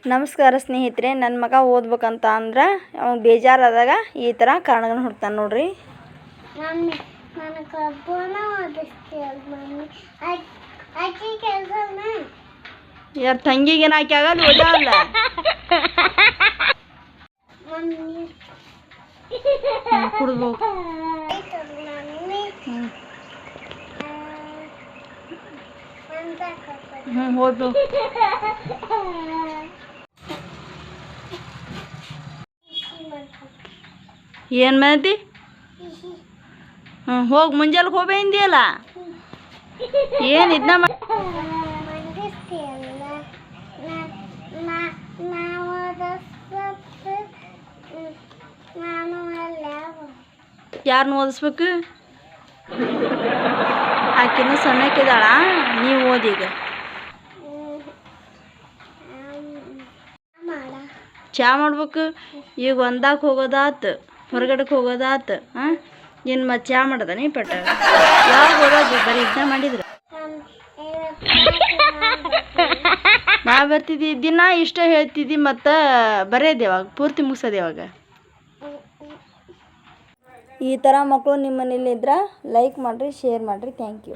ನಮಸ್ಕಾರ ಸ್ನೇಹಿತರೆ, ನನ್ನ ಮಗ ಓದ್ಬೇಕಂತ ಅಂದ್ರೆ ಅವ್ನು ಬೇಜಾರಾದಾಗ ಈ ಥರ ಕಾರಣಗಳನ್ನ ಹುಡ್ತಾನೆ ನೋಡ್ರಿ. ಯಾರು ತಂಗಿಗೇನು ಹಾಕಿ ಆಗಲ್ಲ ಓದಲ್ಲ. ಕುಡ್ದು ಹೋಗ್ಬೇಕು. ಏನು ಮಾಡತಿ? ಹೋಗಿ ಮುಂಜಾನೆ ಹೋಗ್ಬೇಂದಿಯಲ್ಲ, ಏನು ಇದನ್ನ ಯಾರನ್ನ ಓದಿಸ್ಬೇಕು? ಆಕಿನ ಸಣ್ಣಕ್ಕಿದ್ದಾಳ, ನೀವು ಓದೀಗ. ಚಾ ಮಾಡ್ಬೇಕು. ಈಗ ಒಂದಾಕ ಹೋಗೋದಾತು, ಹೊರಗಡೆಗೆ ಹೋಗೋದಾತು. ಏನು ಮತ್ತೆ ಚಾ ಮಾಡೋದ ನೀ ಪಟ್ಟ? ಯಾವಾಗ ಓದೋದು? ಬರೀ ಇದನ್ನ ಮಾಡಿದ್ರೆ ನಾ ಬರ್ತಿದ್ದಿ ದಿನ ಇಷ್ಟ ಹೇಳ್ತಿದ್ದಿ, ಮತ್ತು ಬರೆಯೋದು ಯಾವಾಗ? ಪೂರ್ತಿ ಮುಗಿಸೋದು ಯಾವಾಗ? ಈ ಥರ ಮಕ್ಕಳು ನಿಮ್ಮ ಮನೇಲಿ ಇದ್ರೆ ಲೈಕ್ ಮಾಡಿರಿ, ಶೇರ್ ಮಾಡಿರಿ. Thank you.